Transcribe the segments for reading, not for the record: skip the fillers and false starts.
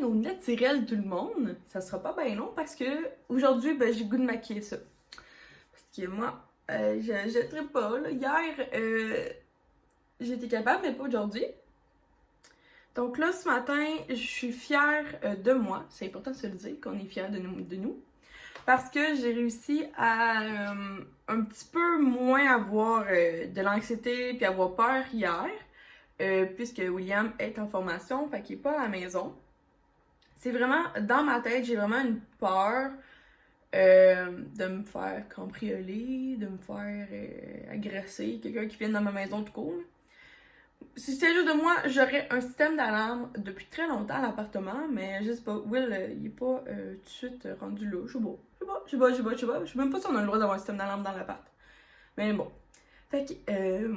au naturel tout le monde. Ça sera pas bien long parce que aujourd'hui, ben, j'ai le goût de maquiller ça. Parce que moi, je jetterai pas. Là. Hier, j'étais capable, mais pas aujourd'hui. Donc là, ce matin, je suis fière de moi. C'est important de se le dire, qu'on est fière de nous. Parce que j'ai réussi à un petit peu moins avoir de l'anxiété puis avoir peur hier. Puisque William est en formation, fait qu'il est pas à la maison. C'est vraiment, dans ma tête, j'ai vraiment une peur de me faire cambrioler, de me faire agresser, quelqu'un qui vient dans ma maison de cours. Si c'était juste de moi, j'aurais un système d'alarme depuis très longtemps à l'appartement, mais je sais pas, Will, il est pas tout de suite rendu là. Je sais pas. Je sais même pas si on a le droit d'avoir un système d'alarme dans l'appart. Mais bon. Fait que,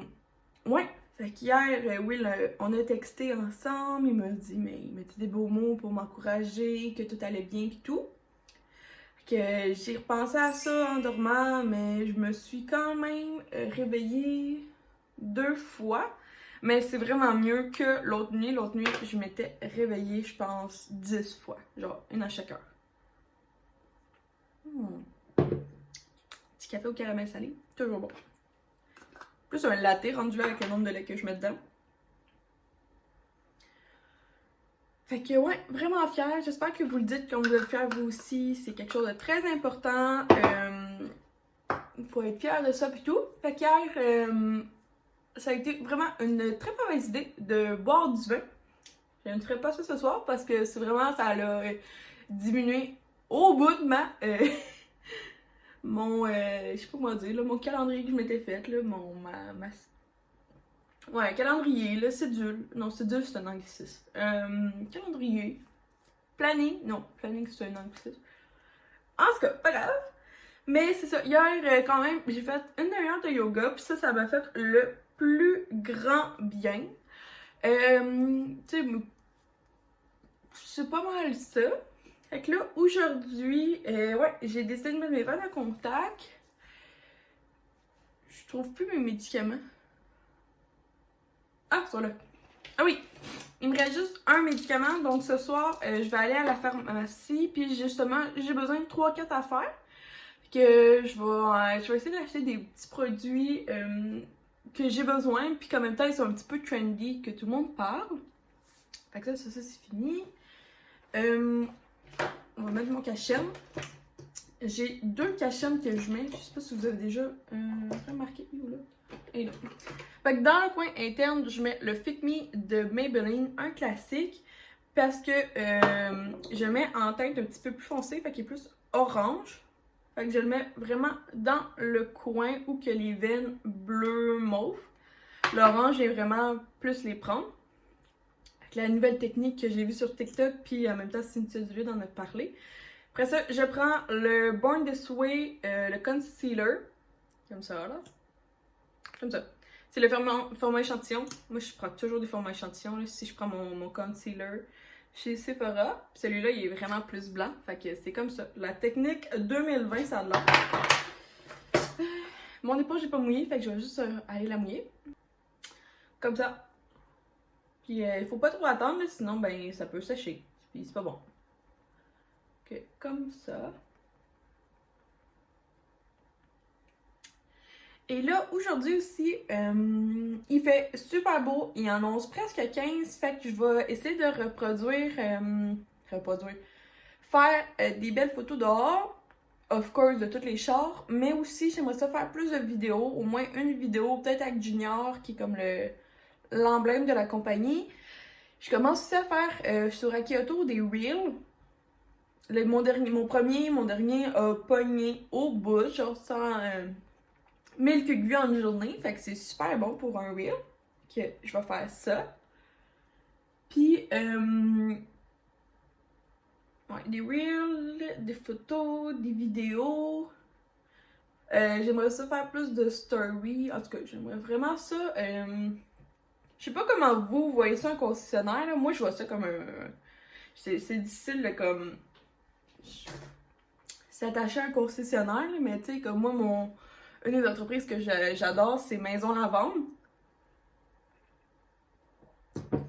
ouais. Fait qu'hier, Will, on a texté ensemble, il m'a dit, mais il m'a dit des beaux mots pour m'encourager, que tout allait bien pis tout. Fait que j'ai repensé à ça en dormant, mais je me suis quand même réveillée 2 fois. Mais c'est vraiment mieux que l'autre nuit. L'autre nuit, je m'étais réveillée, je pense, 10 fois. Genre, une à chaque heure. Petit café au caramel salé, toujours bon. Plus un latte rendu là avec le nombre de lait que je mets dedans. Fait que ouais, vraiment fière. J'espère que vous le dites comme vous le faites vous aussi. C'est quelque chose de très important. Il faut être fier de ça pis tout. Fait qu'hier, ça a été vraiment une très mauvaise idée de boire du vin. Je ne ferai pas ça ce soir parce que c'est vraiment, ça a diminué au bout de ma... mon, je sais pas comment dire, là, mon calendrier que je m'étais fait, là, ouais, calendrier, là, cédule. Non, cédule, c'est un anglicisme. Calendrier. Planning. Non, planning, c'est un anglicisme. En tout cas, pas grave. Mais c'est ça, hier, quand même, j'ai fait une demi-heure de yoga, puis ça m'a fait le plus grand bien. Tu sais, c'est pas mal ça. Fait que là, aujourd'hui, ouais, j'ai décidé de mettre mes verres de contact. Je trouve plus mes médicaments. Ah, c'est là. Ah oui, il me reste juste un médicament. Donc ce soir, je vais aller à la pharmacie. Puis justement, j'ai besoin de 3-4 affaires. Que je vais essayer d'acheter des petits produits que j'ai besoin. Puis qu'en même temps, ils sont un petit peu trendy, que tout le monde parle. Fait que ça c'est fini. On va mettre mon cachet. J'ai 2 cachets que je mets. Je sais pas si vous avez déjà remarqué. Où là? Et là. Fait que dans le coin interne, je mets le Fit Me de Maybelline, un classique. Parce que je mets en teinte un petit peu plus foncé, fait qu'il est plus orange. Fait que je le mets vraiment dans le coin où que les veines bleu mauve. L'orange, j'ai vraiment plus les prendre. Avec la nouvelle technique que j'ai vue sur TikTok, puis en même temps, Cynthia Duluth en a parlé. Après ça, je prends le Born This Way, le concealer. Comme ça, là. Comme ça. C'est le format échantillon. Moi, je prends toujours des formats échantillons. Là, si je prends mon concealer chez Sephora. Celui-là, il est vraiment plus blanc. Fait que c'est comme ça. La technique 2020, ça a l'air. Mon éponge n'est pas mouillée. Fait que je vais juste aller la mouiller. Comme ça. Puis il faut pas trop attendre. Là, sinon, ben, ça peut sécher. Puis c'est pas bon. Ok, comme ça. Et là, aujourd'hui aussi, il fait super beau. Il annonce presque 15. Fait que je vais essayer de faire des belles photos dehors. Of course, de tous les chars. Mais aussi, j'aimerais ça faire plus de vidéos. Au moins une vidéo, peut-être avec Junior, qui est comme l'emblème de la compagnie. Je commence aussi à faire sur Akioto des reels. Mon dernier a pogné au bout, genre sans 1000 vues en une journée. Fait que c'est super bon pour un reel. Que je vais faire ça. Puis, ouais, des reels, des photos, des vidéos. J'aimerais ça faire plus de story. En tout cas, j'aimerais vraiment ça. Je sais pas comment vous voyez ça un concessionnaire. Là. Moi, je vois ça comme un. C'est difficile de comme. S'attacher à un concessionnaire, là, mais tu sais, comme moi, une des entreprises que j'adore, c'est Maison à vendre.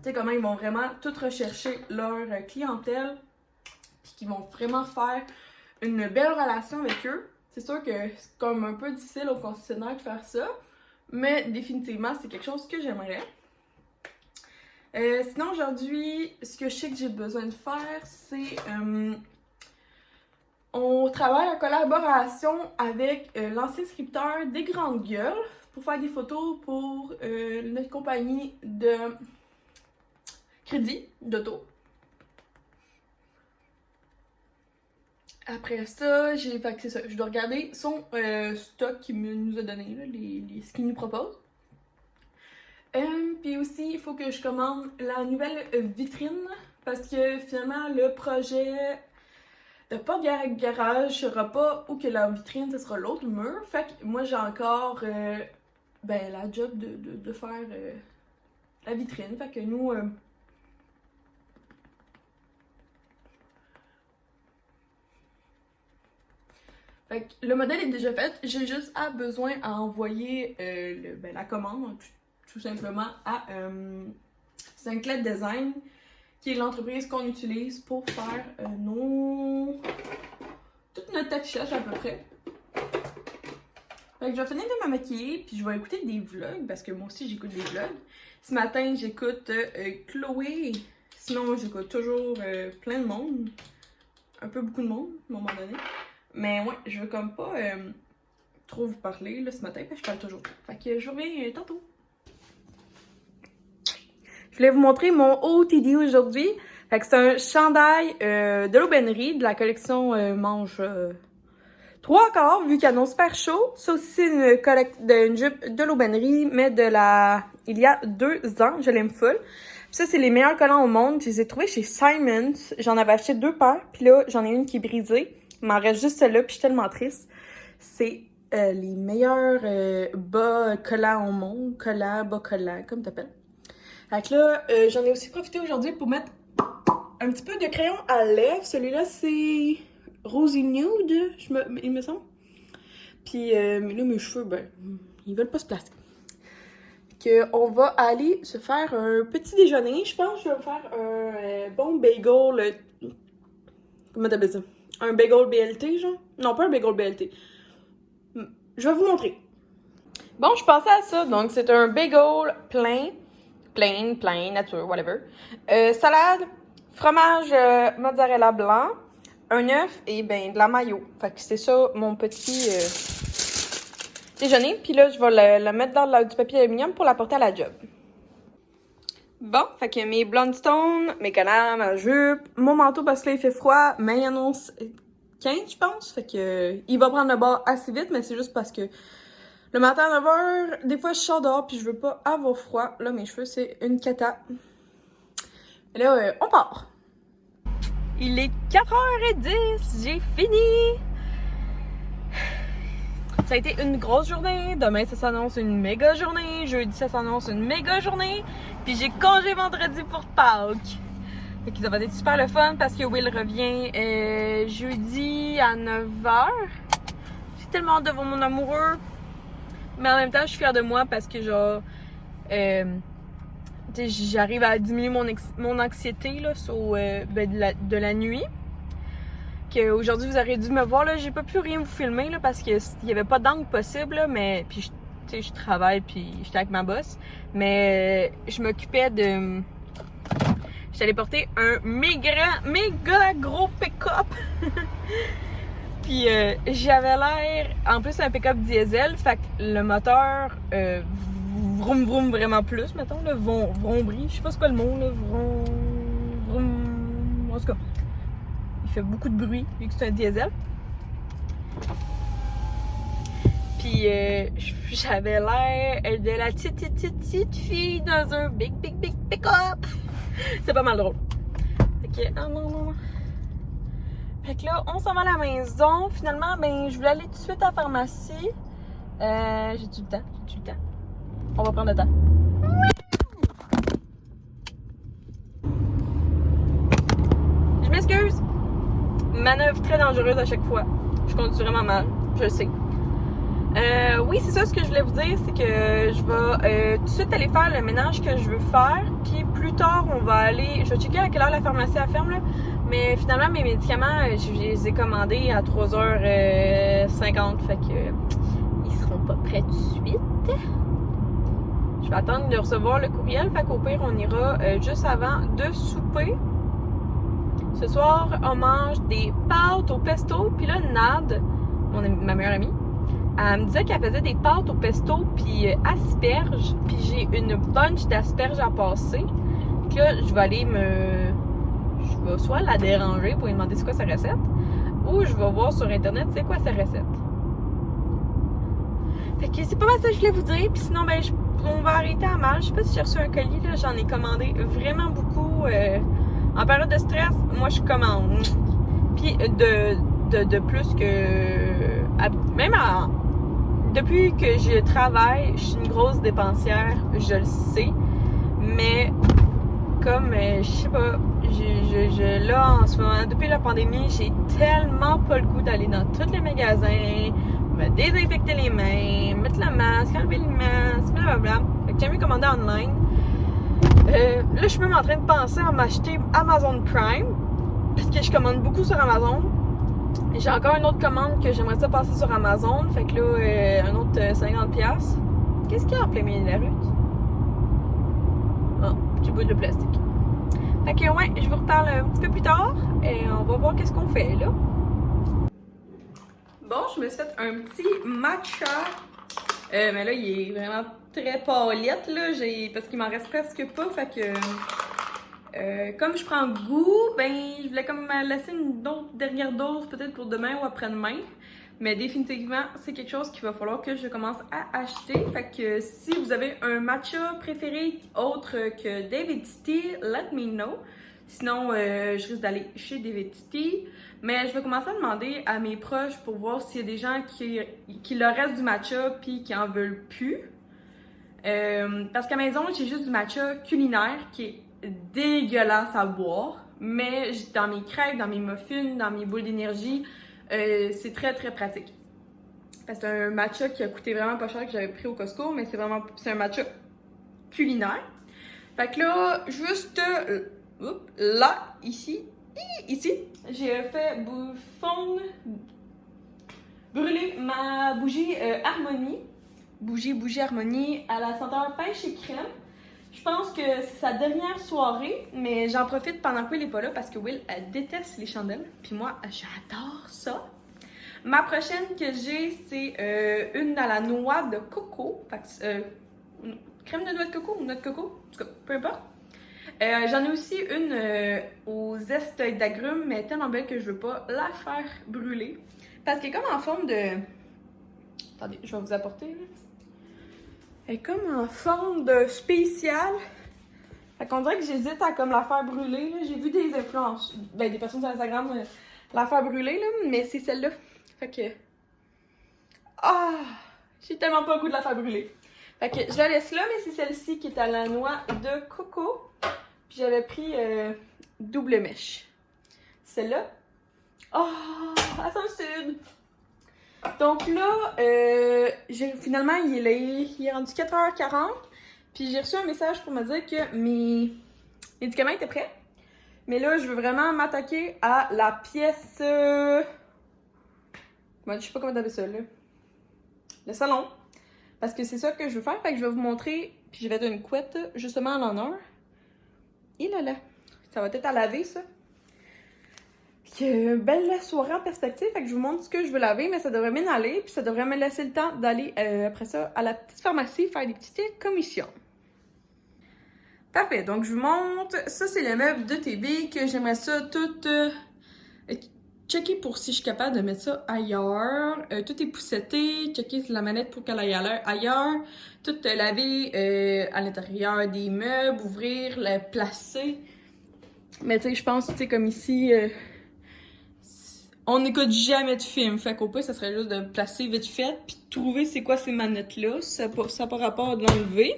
Tu sais, comment ils vont vraiment tout rechercher leur clientèle, puis qu'ils vont vraiment faire une belle relation avec eux. C'est sûr que c'est comme un peu difficile au concessionnaire de faire ça, mais définitivement, c'est quelque chose que j'aimerais. Sinon, aujourd'hui, ce que je sais que j'ai besoin de faire, c'est... on travaille en collaboration avec l'ancien scripteur des Grandes Gueules pour faire des photos pour notre compagnie de crédit d'auto. Après ça, fait que c'est ça, je dois regarder son stock qu'il nous a donné, là, ce qu'il nous propose. Puis aussi, il faut que je commande la nouvelle vitrine parce que finalement, le projet de porte-garage sera pas où que la vitrine, ce sera l'autre mur. Fait que moi, j'ai encore la job de faire la vitrine. Fait que nous... fait que le modèle est déjà fait. J'ai juste besoin à envoyer la commande, tout simplement, à Synclet Design, qui est l'entreprise qu'on utilise pour faire tout notre affichage à peu près. Fait que je vais finir de me maquiller, puis je vais écouter des vlogs, parce que moi aussi j'écoute des vlogs. Ce matin, j'écoute Chloé, sinon j'écoute toujours plein de monde. Un peu beaucoup de monde, à un moment donné. Mais ouais, je veux comme pas trop vous parler là, ce matin, parce que je parle toujours. Fait que je reviens tantôt. Je voulais vous montrer mon OOTD aujourd'hui. Fait que c'est un chandail de l'aubainerie, de la collection Manche 3/4, vu qu'il annonce super chaud. Ça aussi, c'est une jupe de l'aubainerie, mais il y a 2 ans. Je l'aime full. Puis ça, c'est les meilleurs collants au monde. Je les ai trouvés chez Simons. J'en avais acheté 2 paires. Puis là, j'en ai une qui est brisée. Il m'en reste juste celle-là, puis je suis tellement triste. C'est les meilleurs bas collants au monde. Bas collants, comme t'appelles. Fait que là, j'en ai aussi profité aujourd'hui pour mettre un petit peu de crayon à lèvres. Celui-là, c'est Rosy Nude, il me semble. Puis, mais là, mes cheveux, ils veulent pas se placer. On va aller se faire un petit déjeuner. Je pense que je vais me faire un bon bagel. Comment t'appelles ça? Un bagel BLT, genre? Non, pas un bagel BLT. Je vais vous montrer. Bon, je pensais à ça. Donc, c'est un bagel plain, nature, whatever. Salade, fromage mozzarella blanc, un œuf et de la mayo. Fait que c'est ça mon petit déjeuner. Puis là, je vais le mettre dans du papier aluminium pour la porter à la job. Bon, fait que mes Blundstone, mes canards, ma jupe, mon manteau parce que là il fait froid, mais il annonce 15, je pense. Fait que il va prendre le bord assez vite, mais c'est juste parce que le matin à 9h, des fois je sors dehors puis je veux pas avoir froid. Là, mes cheveux, c'est une cata. Et là, on part. Il est 4h10, j'ai fini. Ça a été une grosse journée. Demain, ça s'annonce une méga journée. Jeudi, ça s'annonce une méga journée. Puis j'ai congé vendredi pour Pâques. Fait que ça va être super le fun parce que Will revient jeudi à 9h. J'ai tellement hâte de voir mon amoureux. Mais en même temps, je suis fière de moi parce que genre... j'arrive à diminuer mon anxiété là, de la nuit. Aujourd'hui, vous aurez dû me voir, là, j'ai pas pu rien vous filmer là, parce qu'il y avait pas d'angle possible, là, mais puis je travaille puis j'étais avec ma boss, mais je m'occupais de... J'allais porter un méga gros pick-up. Puis j'avais l'air, en plus c'est un pick-up diesel, fait que le moteur vroom vroom vraiment plus, mettons, là, vrombri, je sais pas c'est quoi le mot, là, vroom, en tout cas. Il fait beaucoup de bruit vu que c'est un diesel. Puis j'avais l'air de la petite fille dans un big pick-up. C'est pas mal drôle. Fait que, non. Fait que là, on s'en va à la maison. Finalement, je voulais aller tout de suite à la pharmacie. J'ai-tu le temps? On va prendre le temps. Je m'excuse. Manœuvre très dangereuse à chaque fois. Je conduis vraiment mal, je le sais. Oui, c'est ça ce que je voulais vous dire, c'est que je vais tout de suite aller faire le ménage que je veux faire, puis plus tard, on va aller, je vais checker à quelle heure la pharmacie elle ferme, là, mais finalement, mes médicaments, je les ai commandés à 3h50, fait que ils seront pas prêts tout de suite. Je vais attendre de recevoir le courriel, fait qu'au pire, on ira juste avant de souper. Ce soir, on mange des pâtes au pesto, puis là, Nad, ma meilleure amie, elle me disait qu'elle faisait des pâtes au pesto puis asperges, puis j'ai une bunch d'asperges à passer. Puis là, je vais soit la déranger pour lui demander c'est quoi sa recette, ou je vais voir sur internet c'est quoi sa recette. Fait que c'est pas mal ça que je voulais vous dire, puis sinon ben on va arrêter à mal. Je sais pas si j'ai reçu un colis, là, j'en ai commandé vraiment beaucoup. En période de stress, moi je commande. Puis de plus que... Même depuis que je travaille, je suis une grosse dépensière, je le sais. Mais comme, je sais pas, là en ce moment, depuis la pandémie, j'ai tellement pas le goût d'aller dans tous les magasins, me désinfecter les mains, mettre le masque, enlever le masque, blablabla. Fait que j'ai mieux commandé online. Là, je suis même en train de penser à m'acheter Amazon Prime, parce que je commande beaucoup sur Amazon. J'ai encore une autre commande que j'aimerais ça passer sur Amazon, fait que là, un autre 50$. Qu'est-ce qu'il y a en plein milieu de la rue? Ah, petit bout de plastique. Fait que ouais, je vous reparle un petit peu plus tard, et on va voir qu'est-ce qu'on fait, là. Bon, je me suis fait un petit matcha. Mais là, il est vraiment très pâlette, là, parce qu'il m'en reste presque pas, fait que... comme je prends goût, ben je voulais comme laisser une autre dernière dose peut-être pour demain ou après-demain. Mais définitivement, c'est quelque chose qu'il va falloir que je commence à acheter. Fait que si vous avez un matcha préféré autre que David Tea, let me know. Sinon, je risque d'aller chez David Tea. Mais je vais commencer à demander à mes proches pour voir s'il y a des gens qui leur reste du matcha puis qui en veulent plus. Parce qu'à la maison, j'ai juste du matcha culinaire qui est dégueulasse à boire, mais dans mes crêpes, dans mes muffins, dans mes boules d'énergie, c'est très très pratique. Parce que c'est un matcha qui a coûté vraiment pas cher que j'avais pris au Costco, mais c'est un matcha culinaire. Fait que là, juste là, ici, j'ai fait brûler ma bougie Harmonie. Bougie Harmonie à la senteur pêche et crème. Je pense que c'est sa dernière soirée, mais j'en profite pendant que Will n'est pas là parce que Will, elle déteste les chandelles. Puis moi, j'adore ça. Ma prochaine que j'ai, c'est une à la noix de coco. Fait que, crème de noix de coco ou noix de coco, en tout cas, peu importe. J'en ai aussi une aux zestes d'agrumes, mais tellement belle que je veux pas la faire brûler. Parce qu'elle est comme en forme de... Attendez, je vais vous apporter, là. Elle est comme en forme de spécial. Fait qu'on dirait que j'hésite à comme la faire brûler, là. J'ai vu des influences, ben des personnes sur Instagram la faire brûler, là, mais c'est celle-là. Fait que... Ah! J'ai tellement pas le goût de la faire brûler. Fait que je la laisse là, mais c'est celle-ci qui est à la noix de coco. Puis j'avais pris double mèche. Celle-là. Oh! À son sud! Donc là, finalement, il est rendu 4h40. Puis j'ai reçu un message pour me dire que mes médicaments étaient prêts. Mais là, je veux vraiment m'attaquer à la pièce... je sais pas comment t'appelles ça, là. Le salon. Parce que c'est ça que je veux faire. Fait que je vais vous montrer. Puis je vais mettre une couette, justement, en l'honneur. Et là, ça va être à laver, ça. Puis belle soirée en perspective. Fait que je vous montre ce que je veux laver, mais ça devrait bien aller. Puis ça devrait me laisser le temps d'aller, après ça, à la petite pharmacie faire des petites commissions. Parfait. Donc, je vous montre. Ça, c'est le meuble de TV que j'aimerais ça tout... checker pour si je suis capable de mettre ça ailleurs. Tout est poussetté. Checker la manette pour qu'elle aille ailleurs. Tout laver à l'intérieur des meubles. Ouvrir, le placer. Mais tu sais, je pense, tu sais, comme ici, on n'écoute jamais de film. Fait qu'au pire, ça serait juste de placer vite fait. Puis de trouver c'est quoi ces manettes-là. Ça n'a pas rapport de l'enlever.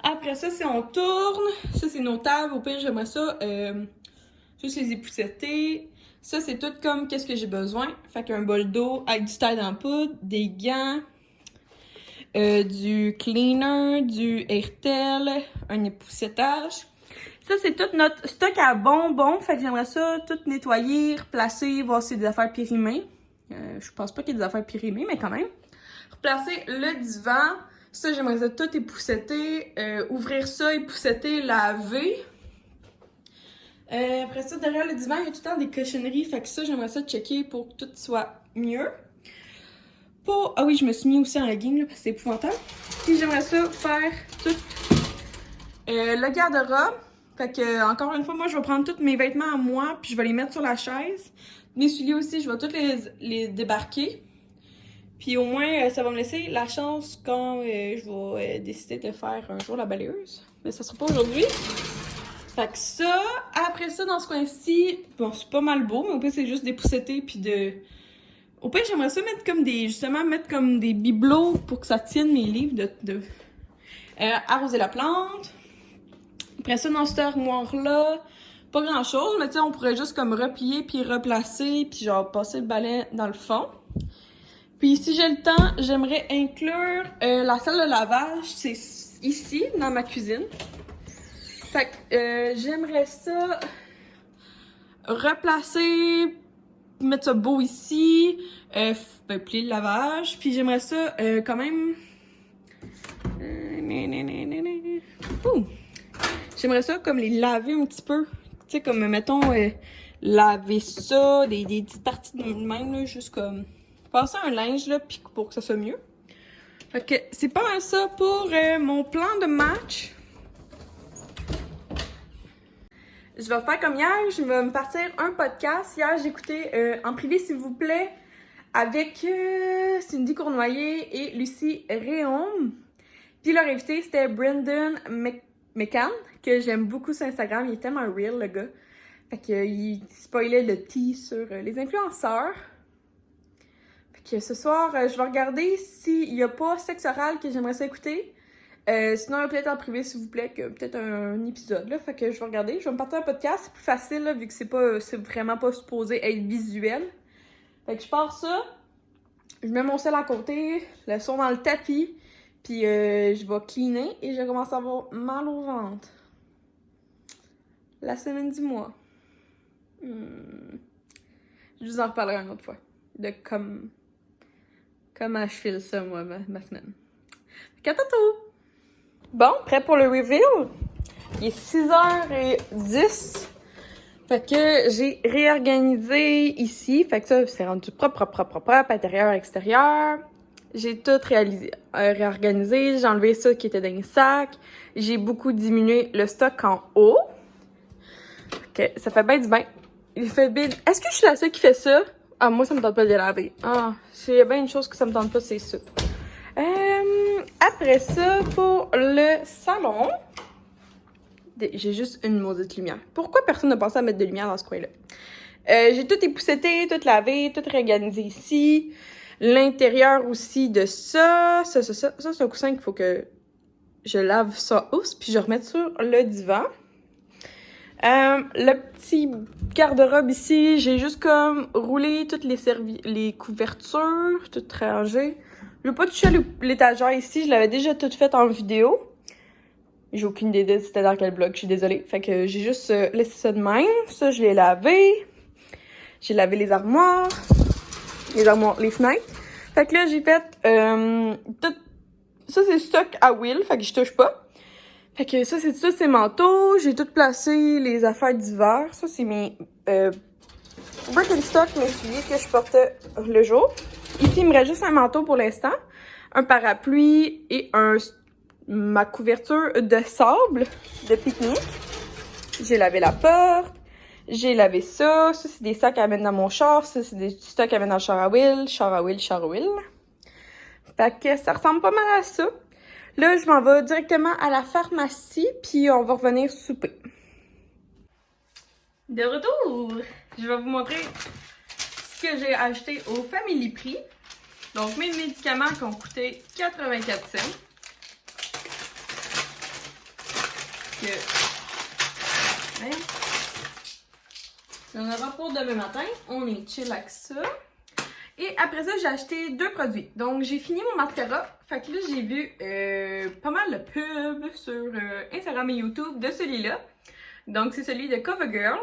Après ça, si on tourne, ça c'est nos tables. Au pire, j'aimerais ça juste les époussetter. Ça, c'est tout comme qu'est-ce que j'ai besoin. Fait qu'un bol d'eau avec du Tide en poudre, des gants, du cleaner, du Airtel, un époussetage. Ça, c'est tout notre stock à bonbons. Fait que j'aimerais ça tout nettoyer, replacer, voir si c'est des affaires périmées. Je pense pas qu'il y ait des affaires périmées, mais quand même. Replacer le divan. Ça, j'aimerais ça tout épousseter. Ouvrir ça, épousseter, laver. Après ça, derrière le divan, il y a tout le temps des cochonneries. Fait que ça, j'aimerais ça checker pour que tout soit mieux. Ah oui, je me suis mis aussi en legging, là, parce que c'est épouvantable. Puis j'aimerais ça faire tout le garde-robe. Fait que, encore une fois, moi, je vais prendre tous mes vêtements à moi, puis je vais les mettre sur la chaise. Mes souliers aussi, je vais tous les débarquer. Puis au moins, ça va me laisser la chance quand je vais décider de faire un jour la balayeuse. Mais ça sera pas aujourd'hui. Fait que ça, après ça, dans ce coin-ci, bon, c'est pas mal beau, mais au pire, c'est juste d'épousseter, puis de... Au pire, j'aimerais ça mettre comme mettre comme des bibelots pour que ça tienne mes livres arroser la plante. Après ça, dans cette armoire-là, pas grand-chose, mais tu sais, on pourrait juste comme replier, puis replacer, puis genre passer le balai dans le fond. Puis si j'ai le temps, j'aimerais inclure la salle de lavage, c'est ici, dans ma cuisine. Fait que j'aimerais ça replacer, mettre ça beau ici, plier le lavage, puis j'aimerais ça quand même... J'aimerais ça comme les laver un petit peu, tu sais comme mettons laver ça, des petites parties de même là, juste comme passer un linge là, puis pour que ça soit mieux. Fait que c'est pas mal ça pour mon plan de match. Je vais faire comme hier, je vais me partir un podcast. Hier, j'ai écouté En privé, s'il vous plaît, avec Cindy Cournoyer et Lucie Réaume. Puis leur invité, c'était Brendan McCann, que j'aime beaucoup sur Instagram. Il est tellement real, le gars. Fait qu'il spoilait le tea sur les influenceurs. Fait que ce soir, je vais regarder s'il n'y a pas sexe oral que j'aimerais ça écouter. Sinon, peut-être en privé, s'il vous plaît, que peut-être un épisode, là. Fait que je vais regarder. Je vais me partir un podcast. C'est plus facile, là, vu que c'est vraiment pas supposé être visuel. Fait que je pars ça. Je mets mon sel à côté. Le son dans le tapis. Puis je vais cleaner et je commence à avoir mal au ventre. La semaine du mois. Je vous en reparlerai une autre fois. De comment je file ça, moi, ma semaine. Fait qu'à tantôt! Bon, prêt pour le reveal? Il est 6h10. Fait que j'ai réorganisé ici. Fait que ça, c'est rendu propre, intérieur, extérieur. J'ai tout réorganisé. J'ai enlevé ça qui était dans les sacs. J'ai beaucoup diminué le stock en haut. Ok, ça fait bien du bien. Il fait bien. Est-ce que je suis la seule qui fait ça? Ah, moi, ça me tente pas de les laver. Ah, c'est bien une chose que ça me tente pas, c'est ça. Après ça, pour le salon, j'ai juste une maudite lumière. Pourquoi personne n'a pensé à mettre de lumière dans ce coin-là? J'ai tout épousseté, tout lavé, tout réorganisé ici. L'intérieur aussi de ça. Ça, c'est un coussin qu'il faut que je lave ça housse, puis je remette sur le divan. Le petit garde-robe ici, j'ai juste comme roulé toutes les couvertures, toutes rangées. Je vais pas toucher l'étagère ici, je l'avais déjà toute faite en vidéo. J'ai aucune idée de c'était dans quel blog, je suis désolée. Fait que j'ai juste laissé ça de même. Ça, je l'ai lavé. J'ai lavé les armoires, les fenêtres. Fait que là, j'ai fait tout. Ça, c'est stock à Will, fait que je touche pas. Fait que ça, c'est manteaux. J'ai tout placé les affaires d'hiver. Ça, c'est mes Birkenstock, mes souliers que je portais le jour. Ici, il me reste juste un manteau pour l'instant, un parapluie et ma couverture de sable de pique-nique. J'ai lavé la porte, j'ai lavé ça. Ça, c'est des sacs à mettre dans mon char. Ça, c'est des stocks à mettre dans le char à Will. Fait que ça ressemble pas mal à ça. Là, je m'en vais directement à la pharmacie, puis on va revenir souper. De retour! Je vais vous montrer ce que j'ai acheté au Family Prix. Donc, mes médicaments qui ont coûté 84 cents. On en aura pour demain matin. On est chill avec ça. Et après ça, j'ai acheté 2 produits. Donc, j'ai fini mon mascara. Fait que là, j'ai vu pas mal de pubs sur Instagram et YouTube de celui-là. Donc, c'est celui de CoverGirl.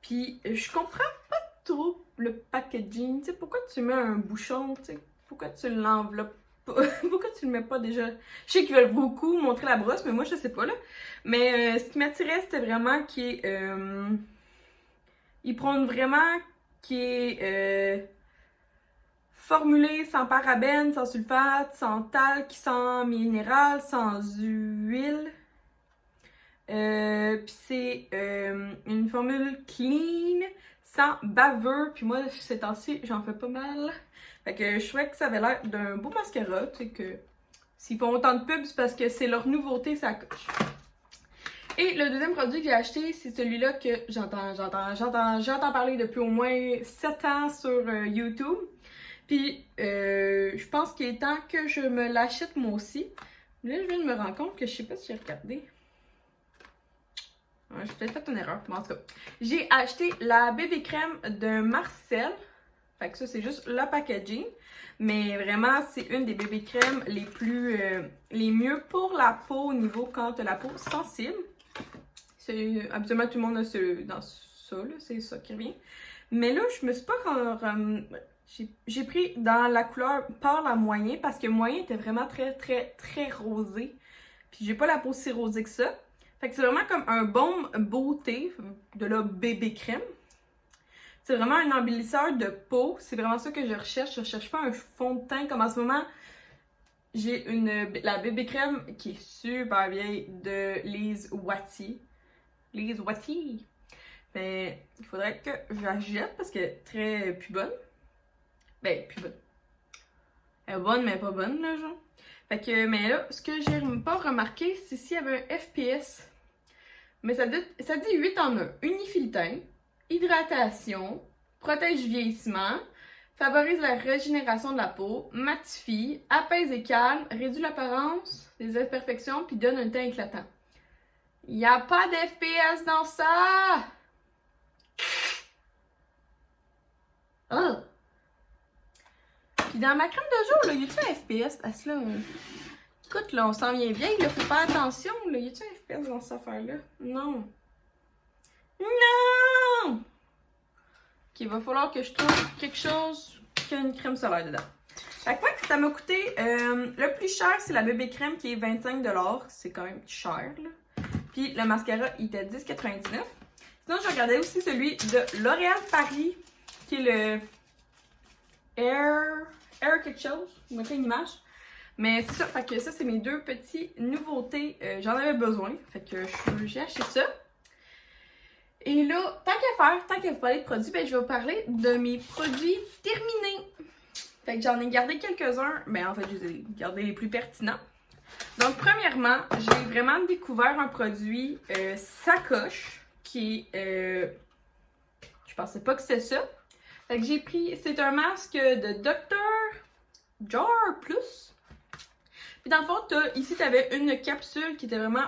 Puis, je comprends pas trop le packaging. Tu sais, pourquoi tu mets un bouchon, tu sais? Pourquoi tu l'enveloppes pas? Pourquoi tu le mets pas déjà? Je sais qu'ils veulent beaucoup montrer la brosse, mais moi, je sais pas, là. Mais ce qui m'attirait, c'était vraiment qu'ils ils prônent vraiment qui est formulé sans parabènes, sans sulfate, sans talc, sans minéral, sans huile. Puis c'est une formule clean, sans baveux. Puis moi, ces temps-ci, j'en fais pas mal. Fait que je trouvais que ça avait l'air d'un beau mascara. Tu sais que s'ils font autant de pubs, c'est parce que c'est leur nouveauté, ça coche. Et le deuxième produit que j'ai acheté, c'est celui-là que j'entends parler depuis au moins 7 ans sur YouTube. Puis, je pense qu'il est temps que je me l'achète moi aussi. Là, je viens de me rendre compte que je sais pas si j'ai regardé. Ouais, j'ai peut-être fait une erreur. Mais en tout cas, j'ai acheté la bébé crème de Marcel. Fait que ça, c'est juste le packaging. Mais vraiment, c'est une des bébés crèmes les mieux pour la peau au niveau quand tu as la peau sensible. Habituellement, tout le monde a dans ça, c'est ça qui revient. Mais là, je me suis pas... j'ai pris dans la couleur pâle à moyen parce que moyen était vraiment très rosé. Puis j'ai pas la peau si rosée que ça. Fait que c'est vraiment comme un baume beauté de la bébé crème. C'est vraiment un embellisseur de peau. C'est vraiment ça que je recherche. Je recherche pas un fond de teint comme en ce moment. J'ai la bébé crème qui est super vieille de Lise Wattier. Lise Wattier. Mais il faudrait que je la jette parce qu'elle est très plus bonne. Ben, plus bonne. Elle est bonne, mais pas bonne, là, genre. Fait que, mais là, ce que j'ai pas remarqué, c'est s'il y avait un FPS. Mais ça dit 8 en 1. Unifiltin, hydratation, protège vieillissement, favorise la régénération de la peau, matifie, apaise et calme, réduit l'apparence des imperfections, puis donne un teint éclatant. Il n'y a pas d'FPS dans ça! Oh! Puis dans ma crème de jour, là, y a-tu un FPS? Parce que là, écoute, là, on s'en vient vieille, là, faut faire attention, là. Y a-tu un FPS dans cette affaire-là? Non. Non! Ok, il va falloir que je trouve quelque chose qui a une crème solaire dedans. Fait que ouais, ça m'a coûté, le plus cher, c'est la bébé crème qui est 25$. C'est quand même cher, là. Puis le mascara, il était 10,99$. Sinon, je regardais aussi celui de L'Oréal Paris, qui est le Air quelque chose. Je vous mettrai une image. Mais c'est ça, fait que ça, c'est mes 2 petites nouveautés. J'en avais besoin. Fait que j'ai acheté ça. Et là, tant qu'à vous parler de produits, ben, je vais vous parler de mes produits terminés. Fait que j'en ai gardé quelques-uns. Ben, en fait, je les ai gardés les plus pertinents. Donc, premièrement, j'ai vraiment découvert un produit sacoche qui est... je pensais pas que c'était ça. Fait que j'ai pris... C'est un masque de Dr. Jar Plus. Puis dans le fond, ici, tu avais une capsule qui était vraiment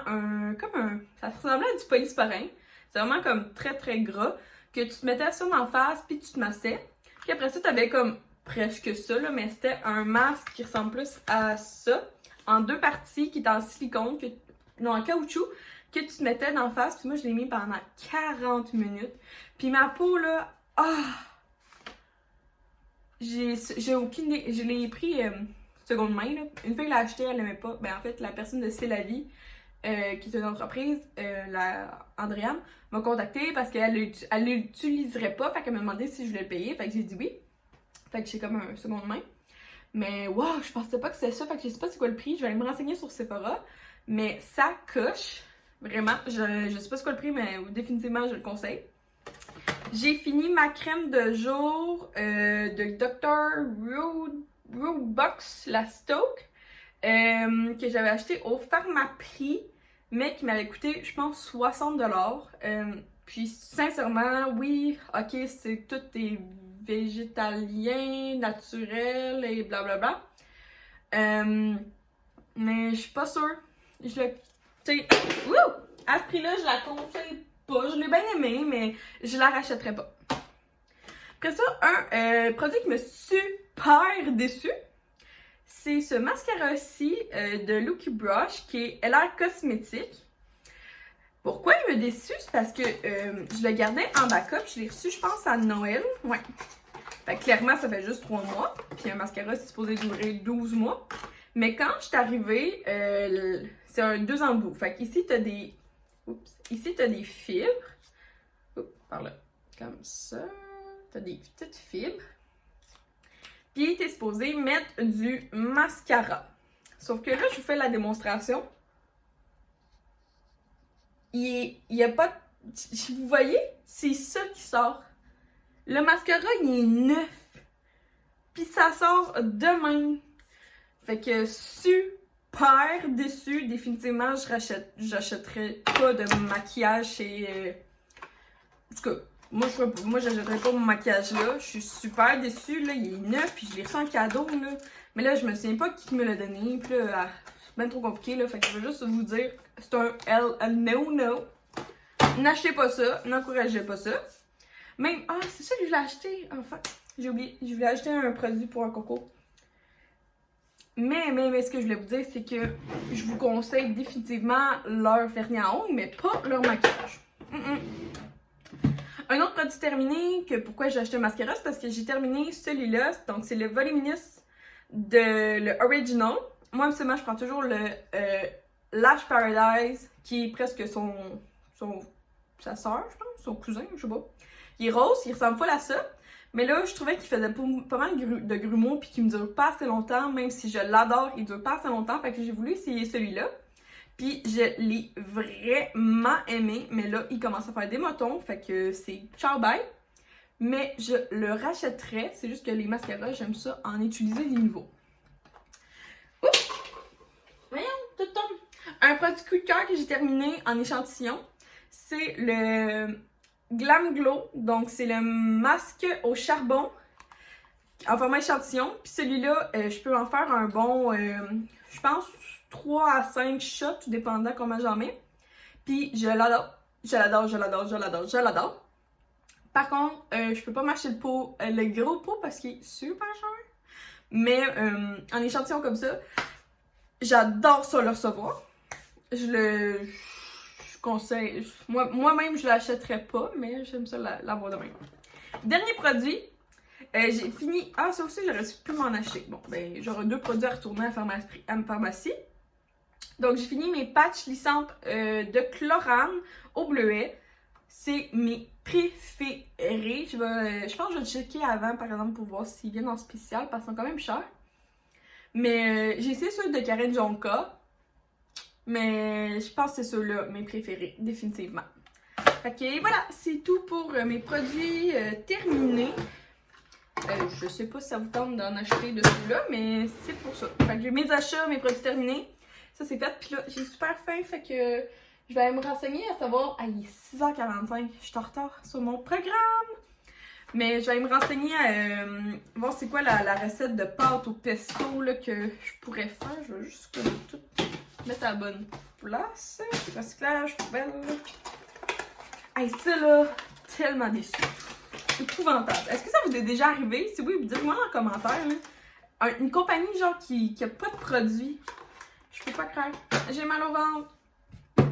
ça ressemblait à du polysporin. C'est vraiment comme très gras. Que tu te mettais ça dans la face, puis tu te massais. Puis après ça, tu avais comme presque ça, là, mais c'était un masque qui ressemble plus à ça. En 2 parties, qui est en silicone, en caoutchouc, que tu te mettais dans la face. Puis moi, je l'ai mis pendant 40 minutes. Puis ma peau, là, j'ai aucune idée. Je l'ai pris seconde main, là. Une fois que je l'ai acheté, elle l'aimait pas. Ben en fait, la personne de C'est la vie, qui est une entreprise, Andréane, m'a contactée parce qu'elle l'utiliserait pas. Fait qu'elle m'a demandé si je voulais le payer. Fait que j'ai dit oui. Fait que j'ai comme un seconde main. Mais wow, je pensais pas que c'était ça. Fait que je sais pas c'est quoi le prix. Je vais aller me renseigner sur Sephora. Mais ça coche. Vraiment. Je sais pas c'est quoi le prix, mais définitivement, je le conseille. J'ai fini ma crème de jour de Dr. Rootbox, la Stoke, que j'avais acheté au Pharmaprix, mais qui m'avait coûté, je pense, 60$. Puis, sincèrement, oui, ok, tout est végétalien, naturel et blablabla. Mais je suis pas sûre. Tu sais, à ce prix-là, je la conseille pas. Je l'ai bien aimé, mais je la rachèterai pas. Après ça, un produit qui m'a super déçu, c'est ce mascara-ci de Lucky Brush qui est LR Cosmétique. Pourquoi il m'a déçu? C'est parce que je le gardais en backup. Je l'ai reçu, je pense, à Noël. Ouais. Fait que clairement, ça fait juste 3 mois. Puis un mascara, c'est supposé durer 12 mois. Mais quand je suis arrivée, c'est un 2 embouts. Fait qu'ici, t'as des... Oups. Ici, t'as des fibres. Oups, par là. Comme ça. T'as des petites fibres. Puis, t'es supposé mettre du mascara. Sauf que là, je vous fais la démonstration. Il y a pas... Vous voyez? C'est ça qui sort. Le mascara, il est neuf. Puis ça sort de même. Fait que super déçue. Définitivement, j'achèterais pas de maquillage chez... En tout cas, moi j'achèterais pas mon maquillage là. Je suis super déçue. Là, il est neuf. Puis je l'ai reçu en cadeau. Là. Mais là, je me souviens pas qui me l'a donné. Puis là, c'est bien trop compliqué. Là, fait que je veux juste vous dire, c'est un no. N'achetez pas ça. N'encouragez pas ça. Même, c'est ça que je voulais acheter, enfin, j'ai oublié, je voulais acheter un produit pour un coco. Mais ce que je voulais vous dire, c'est que je vous conseille définitivement leur vernis à ongles, mais pas leur maquillage. Un autre produit terminé, que pourquoi j'ai acheté un mascara, c'est parce que j'ai terminé celui-là, donc c'est le Voluminous de le Original. Moi, absolument, je prends toujours le Lash Paradise, qui est presque sa sœur, je pense, son cousin, je sais pas. Il est rose, il ressemble full à ça. Mais là, je trouvais qu'il faisait pas mal de grumeaux puis qu'il me dure pas assez longtemps, même si je l'adore, il dure pas assez longtemps. Fait que j'ai voulu essayer celui-là. Puis je l'ai vraiment aimé. Mais là, il commence à faire des motons. Fait que c'est ciao bye. Mais je le rachèterais. C'est juste que les mascaras, j'aime ça en utiliser des nouveaux. Oups! Voyons, tout tombe. Un produit coup de cœur que j'ai terminé en échantillon, c'est le Glam Glow, donc c'est le masque au charbon en format échantillon. Puis celui-là, je peux en faire un bon, je pense, 3 à 5 shots, tout dépendant comment j'en mets. Puis je l'adore. Par contre, je peux pas m'acheter le gros pot parce qu'il est super cher. Mais en échantillon comme ça, j'adore ça le recevoir. Je conseille. Moi-même, je l'achèterais pas, mais j'aime ça l'avoir de même. Dernier produit. J'ai fini. Ah, ça aussi, j'aurais pu m'en acheter. Bon, ben, j'aurai 2 produits à retourner à ma pharmacie. Donc, j'ai fini mes patchs lissantes de chlorane au bleuet. C'est mes préférés. Je pense que je vais le checker avant, par exemple, pour voir s'ils viennent en spécial, parce qu'ils sont quand même chers. Mais j'ai essayé ceux de Karen Jonka. Mais je pense que c'est ceux-là, mes préférés, définitivement. Fait que voilà, c'est tout pour mes produits terminés. Je sais pas si ça vous tente d'en acheter de ceux-là, mais c'est pour ça. Fait que j'ai mes achats, mes produits terminés. Ça, c'est fait. Puis là, j'ai super faim, fait que je vais aller me renseigner à savoir... Ah, il est 6h45, je suis en retard sur mon programme. Mais je vais aller me renseigner à voir c'est quoi la recette de pâte au pesto là, que je pourrais faire. Je vais juste tout mettre à la bonne place. Recyclage, poubelle. Hey, ça là, tellement déçu. Épouvantable. Est-ce que ça vous est déjà arrivé? Si oui, dites-moi en commentaire. Là. Une compagnie genre qui a pas de produit. Je peux pas croire. J'ai mal au ventre.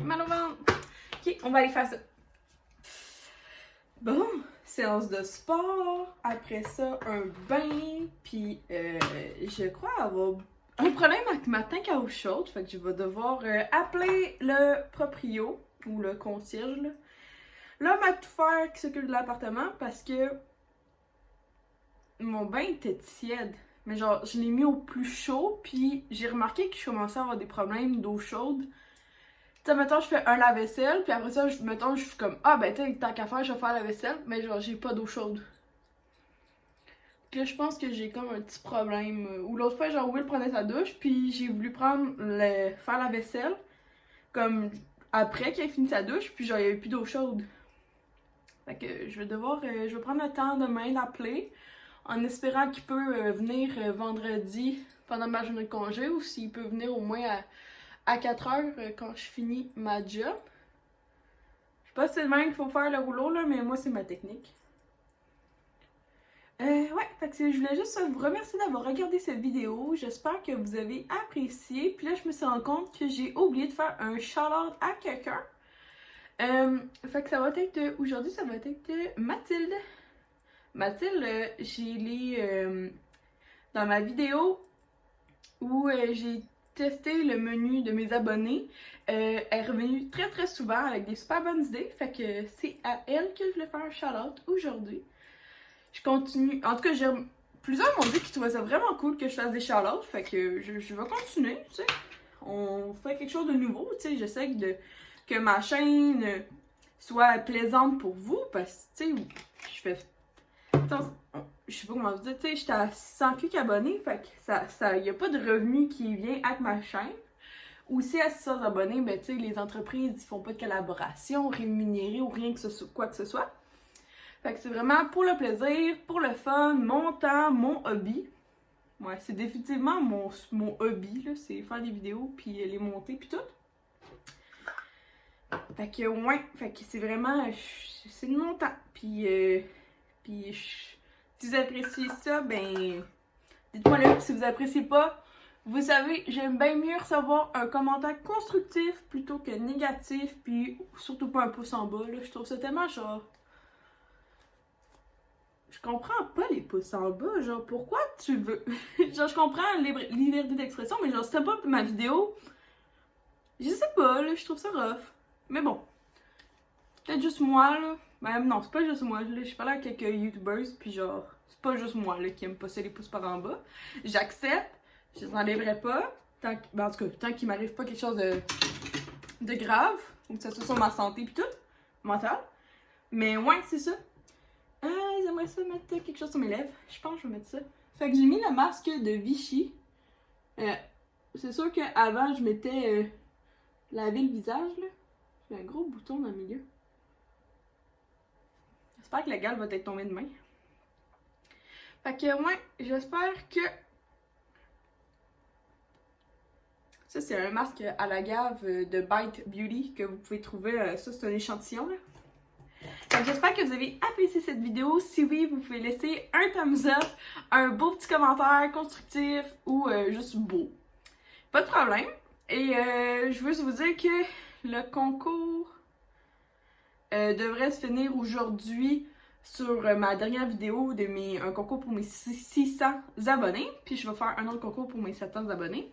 Mal au ventre. Ok, on va aller faire ça. Bon, séance de sport. Après ça, un bain. Puis, je crois avoir un problème avec ma tank à eau chaude. Fait que je vais devoir appeler le proprio ou le concierge. L'homme à tout faire qui s'occupe de l'appartement parce que mon bain était tiède. Mais genre, je l'ai mis au plus chaud. Puis, j'ai remarqué que je commençais à avoir des problèmes d'eau chaude. Tu sais, mettons, je fais un lave-vaisselle, puis après ça, je suis comme, ah ben, tu tant qu'à faire, je vais faire la vaisselle, mais genre, j'ai pas d'eau chaude. Puis là, je pense que j'ai comme un petit problème. Ou l'autre fois, genre, Will prenait sa douche, puis j'ai voulu faire la vaisselle, comme après qu'il ait fini sa douche, puis genre, il y avait plus d'eau chaude. Fait que je vais prendre le temps demain d'appeler, en espérant qu'il peut venir vendredi pendant ma journée de congé, ou s'il peut venir au moins à 4h quand je finis ma job. Je pas c'est le même qu'il faut faire le rouleau, là, mais moi, c'est ma technique. Ouais, fait que je voulais juste vous remercier d'avoir regardé cette vidéo. J'espère que vous avez apprécié. Puis là, je me suis rendu compte que j'ai oublié de faire un shout-out à quelqu'un. Fait que ça va être, aujourd'hui, ça va être Mathilde. Mathilde, dans ma vidéo où j'ai testé le menu de mes abonnés, elle est revenue très très souvent avec des super bonnes idées. Fait que c'est à elle que je voulais faire un shout-out aujourd'hui. Je continue. En tout cas, plusieurs m'ont dit qu'ils trouvaient ça vraiment cool que je fasse des shout-outs. Fait que je vais continuer, tu sais. On fait quelque chose de nouveau, tu sais. J'essaie que ma chaîne soit plaisante pour vous. Parce que, tu sais, je fais. Je sais pas comment vous dire, tu sais, j'étais à 600 quelques abonnés. Fait que y a pas de revenu qui vient avec ma chaîne. Aussi, à 600 abonnés, ben, tu sais, les entreprises, ils font pas de collaboration rémunérée ou rien que quoi que ce soit. Fait que c'est vraiment pour le plaisir, pour le fun, mon temps, mon hobby. Ouais, c'est définitivement mon hobby, là, c'est faire des vidéos, puis les monter, puis tout. Fait que, ouais, fait que c'est vraiment, c'est de mon temps. Puis si vous appréciez ça, ben, dites-moi là. Si vous appréciez pas, vous savez, j'aime bien mieux recevoir un commentaire constructif plutôt que négatif, puis surtout pas un pouce en bas, là. Je trouve ça tellement genre... Je comprends pas les pouces en bas, genre pourquoi tu veux... genre je comprends liberté d'expression, mais genre si t'aimes pas ma vidéo, je sais pas, là, je trouve ça rough. Mais bon, peut-être juste moi, là. Ben non, c'est pas juste moi, là, je parle à quelques youtubers, puis genre, c'est pas juste moi, là, qui aime passer les pouces par en bas. J'accepte, je les enlèverai pas, en tout cas, tant qu'il m'arrive pas quelque chose de grave, ou que ça soit sur ma santé pis tout, mentale. Mais ouais, c'est ça. J'aimerais ça mettre quelque chose sur mes lèvres. Je pense que je vais mettre ça. Fait que j'ai mis le masque de Vichy. C'est sûr qu'avant, je m'étais lavé le visage, là. J'ai un gros bouton dans le milieu. J'espère que la gale va être tombée demain. Fait que, ouais, j'espère que... Ça, c'est un masque à la gave de Bite Beauty que vous pouvez trouver. Ça, c'est un échantillon, là. J'espère que vous avez apprécié cette vidéo. Si oui, vous pouvez laisser un thumbs up, un beau petit commentaire constructif ou juste beau. Pas de problème. Et je veux vous dire que le concours devrait se finir aujourd'hui sur ma dernière vidéo de un concours pour mes 600 abonnés. Puis je vais faire un autre concours pour mes 700 abonnés.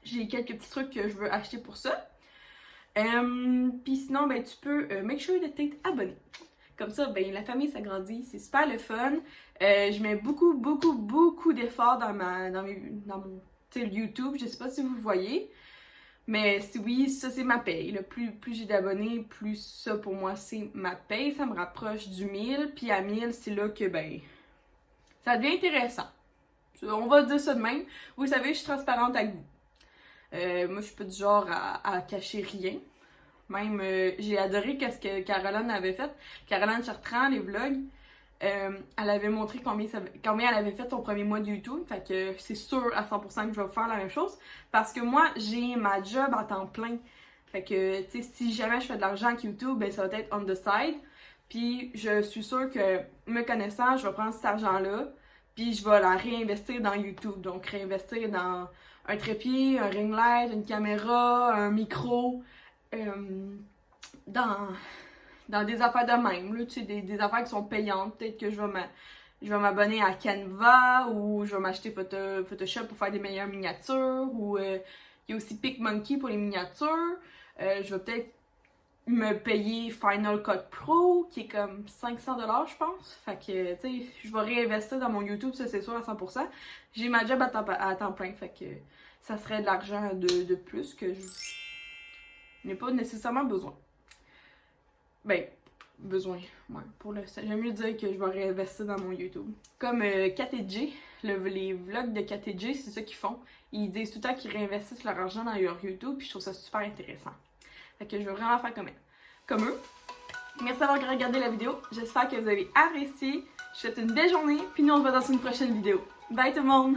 J'ai quelques petits trucs que je veux acheter pour ça. Puis sinon, ben, tu peux make sure de t'être abonné. Comme ça, ben, la famille s'agrandit, c'est super le fun. Je mets beaucoup d'efforts dans mon YouTube. Je sais pas si vous voyez. Mais si oui, ça c'est ma paye. Là. Plus j'ai d'abonnés, plus ça pour moi c'est ma paye. Ça me rapproche du 1000. Puis à 1000, c'est là que ben ça devient intéressant. On va dire ça de même. Vous savez, je suis transparente avec vous. Moi, je suis pas du genre à cacher rien. Même, j'ai adoré ce que Caroline avait fait. Caroline Chartrand, les vlogs, elle avait montré combien elle avait fait son premier mois de YouTube. Fait que c'est sûr à 100% que je vais faire la même chose. Parce que moi, j'ai ma job à temps plein. Fait que, tu sais, si jamais je fais de l'argent avec YouTube, ben ça va être on the side. Puis, je suis sûre que, me connaissant, je vais prendre cet argent-là. Puis, je vais la réinvestir dans YouTube. Donc, réinvestir dans un trépied, un ring light, une caméra, un micro, dans des affaires de même, là, tu sais, des affaires qui sont payantes. Peut-être que je vais m'abonner à Canva ou je vais m'acheter Photoshop pour faire des meilleures miniatures ou il y a aussi PicMonkey pour les miniatures. Je vais peut-être me payer Final Cut Pro qui est comme 500$ je pense. Fait que, tu sais, je vais réinvestir dans mon YouTube, ça c'est sûr à 100%. J'ai ma job à temps plein, fait que ça serait de l'argent de plus que je n'ai pas nécessairement besoin. Ben, besoin, ouais, pour le... J'aime mieux dire que je vais réinvestir dans mon YouTube. Comme Kat et Jay, les vlogs de Kat et Jay, c'est ça qu'ils font. Ils disent tout le temps qu'ils réinvestissent leur argent dans leur YouTube, puis je trouve ça super intéressant. Fait que je veux vraiment faire comme eux. Merci d'avoir regardé la vidéo. J'espère que vous avez apprécié. Je vous souhaite une belle journée, puis nous on se voit dans une prochaine vidéo. Bye tout le monde!